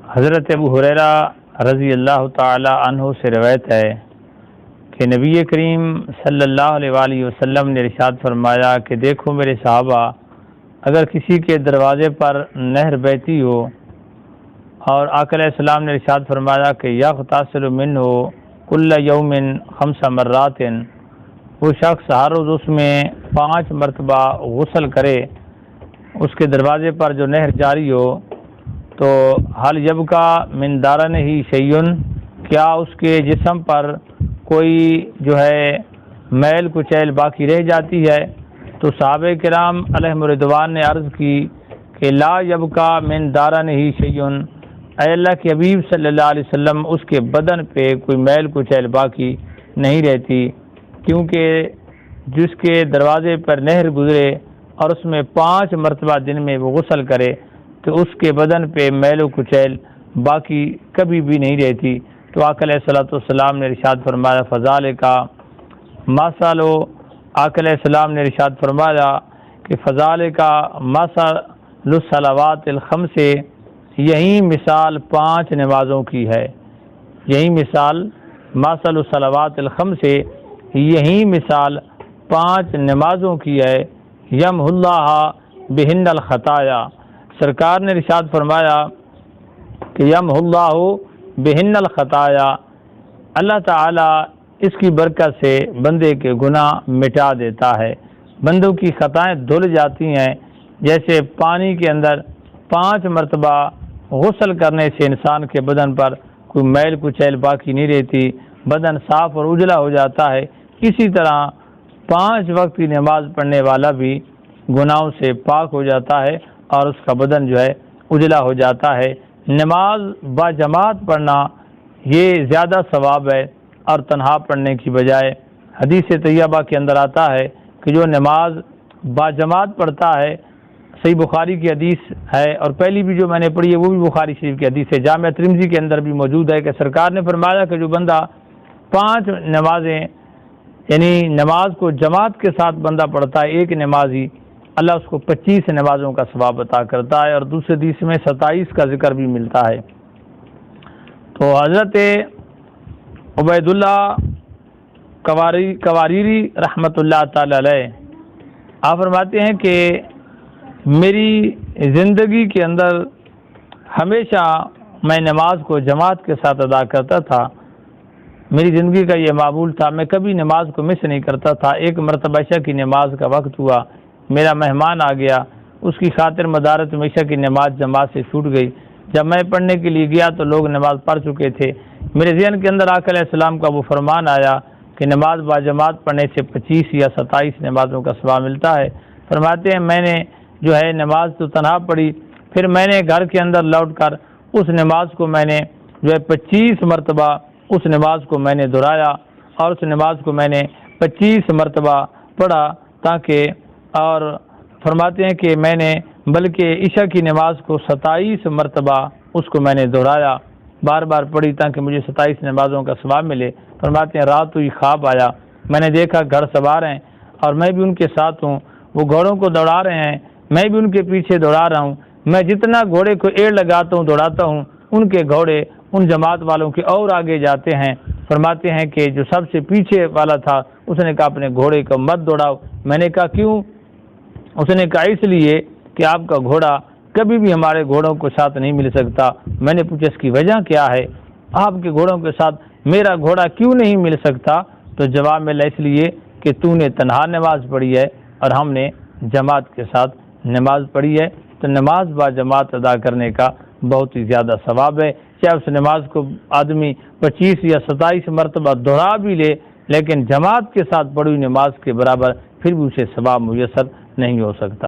حضرت ابو ہریرہ رضی اللہ تعالی عنہ سے روایت ہے کہ نبی کریم صلی اللہ علیہ وآلہ وسلم نے ارشاد فرمایا کہ دیکھو میرے صحابہ، اگر کسی کے دروازے پر نہر بہتی ہو اور آقا علیہ السلام نے ارشاد فرمایا کہ یغتسل منہ کل یوم 5 مرات، وہ شخص ہر روز اس میں 5 مرتبہ غسل کرے، اس کے دروازے پر جو نہر جاری ہو، تو حل یبقا من دارنہ شیء، کیا اس کے جسم پر کوئی جو ہے میل کچیل باقی رہ جاتی ہے؟ تو صحابہ کرام علیہم رضوان نے عرض کی کہ لا یبقا من دارنہ شیء، اے اللہ کے حبیب صلی اللہ علیہ وسلم، اس کے بدن پہ کوئی میل کچیل باقی نہیں رہتی، کیونکہ جس کے دروازے پر نہر گزرے اور اس میں 5 مرتبہ دن میں وہ غسل کرے تو اس کے بدن پہ میل و کچیل باقی کبھی بھی نہیں رہتی۔ تو آقا علیہ الصلوۃ والسلام نے ارشاد فرمایا فذالک مثل، آقا علیہ السلام نے ارشاد فرمایا کہ فذالک مثل الصلوات الخمس، یہی مثال 5 نمازوں کی ہے، یہی مثال مثل الصلوات الخمس، یہی مثال 5 نمازوں کی ہے، یمح اللہ بہن الخطایا، سرکار نے ارشاد فرمایا کہ یمح اللہ بہن الخطایا، اللہ تعالی اس کی برکت سے بندے کے گناہ مٹا دیتا ہے، بندوں کی خطائیں دھل جاتی ہیں، جیسے پانی کے اندر 5 مرتبہ غسل کرنے سے انسان کے بدن پر کوئی میل کچیل باقی نہیں رہتی، بدن صاف اور اجلا ہو جاتا ہے، اسی طرح 5 وقت کی نماز پڑھنے والا بھی گناہوں سے پاک ہو جاتا ہے اور اس کا بدن جو ہے اجلا ہو جاتا ہے۔ نماز با جماعت پڑھنا یہ زیادہ ثواب ہے اور تنہا پڑھنے کی بجائے۔ حدیث طیبہ کے اندر آتا ہے کہ جو نماز با جماعت پڑھتا ہے، صحیح بخاری کی حدیث ہے، اور پہلی بھی جو میں نے پڑھی ہے وہ بھی بخاری شریف کی حدیث ہے، جامع ترمذی کے اندر بھی موجود ہے کہ سرکار نے فرمایا کہ جو بندہ 5 نمازیں یعنی نماز کو جماعت کے ساتھ بندہ پڑھتا ہے، ایک نمازی، اللہ اس کو 25 نمازوں کا ثواب عطا کرتا ہے، اور دوسرے حدیث میں 27 کا ذکر بھی ملتا ہے۔ تو حضرت عبید اللہ قواریری رحمۃ اللہ تعالی علیہ آپ فرماتے ہیں کہ میری زندگی کے اندر ہمیشہ میں نماز کو جماعت کے ساتھ ادا کرتا تھا، میری زندگی کا یہ معمول تھا، میں کبھی نماز کو مس نہیں کرتا تھا۔ ایک مرتبہ عشاء کی نماز کا وقت ہوا، میرا مہمان آ گیا، اس کی خاطر مدارت میں عشاء کی نماز جماعت سے چھوٹ گئی، جب میں پڑھنے کے لیے گیا تو لوگ نماز پڑھ چکے تھے، میرے ذہن کے اندر آقا علیہ السلام کا وہ فرمان آیا کہ نماز با جماعت پڑھنے سے 25 یا 27 نمازوں کا ثواب ملتا ہے۔ فرماتے ہیں میں نے جو ہے نماز تو تنہا پڑھی، پھر میں نے گھر کے اندر لوٹ کر اس نماز کو میں نے جو ہے 25 مرتبہ اس نماز کو میں نے دہرایا، اور اس نماز کو میں نے 25 مرتبہ پڑھا، تاکہ اور فرماتے ہیں کہ میں نے بلکہ عشاء کی نماز کو 27 مرتبہ اس کو میں نے دہرایا، بار بار پڑھی تاکہ مجھے 27 نمازوں کا ثواب ملے۔ فرماتے ہیں رات ہوئی، خواب آیا، میں نے دیکھا گھڑ سوار ہیں اور میں بھی ان کے ساتھ ہوں، وہ گھوڑوں کو دوڑا رہے ہیں، میں بھی ان کے پیچھے دوڑا رہا ہوں، میں جتنا گھوڑے کو ایڑ لگاتا ہوں دوڑاتا ہوں، ان کے گھوڑے ان جماعت والوں کے اور آگے جاتے ہیں۔ فرماتے ہیں کہ جو سب سے پیچھے والا تھا اس نے کہا اپنے گھوڑے کو مت دوڑاؤ، میں نے کہا کیوں؟ اس نے کہا اس لیے کہ آپ کا گھوڑا کبھی بھی ہمارے گھوڑوں کو ساتھ نہیں مل سکتا۔ میں نے پوچھا اس کی وجہ کیا ہے، آپ کے گھوڑوں کے ساتھ میرا گھوڑا کیوں نہیں مل سکتا؟ تو جواب ملا اس لیے کہ تو نے تنہا نماز پڑھی ہے اور ہم نے جماعت کے ساتھ نماز پڑھی ہے۔ تو نماز با جماعت ادا کرنے کا بہت ہی زیادہ ثواب ہے، چاہے اس نماز کو آدمی 25 یا 27 مرتبہ دہرا بھی لے، لیکن جماعت کے ساتھ پڑھی نماز کے برابر پھر بھی اسے ثواب میسر نہیں ہو سکتا۔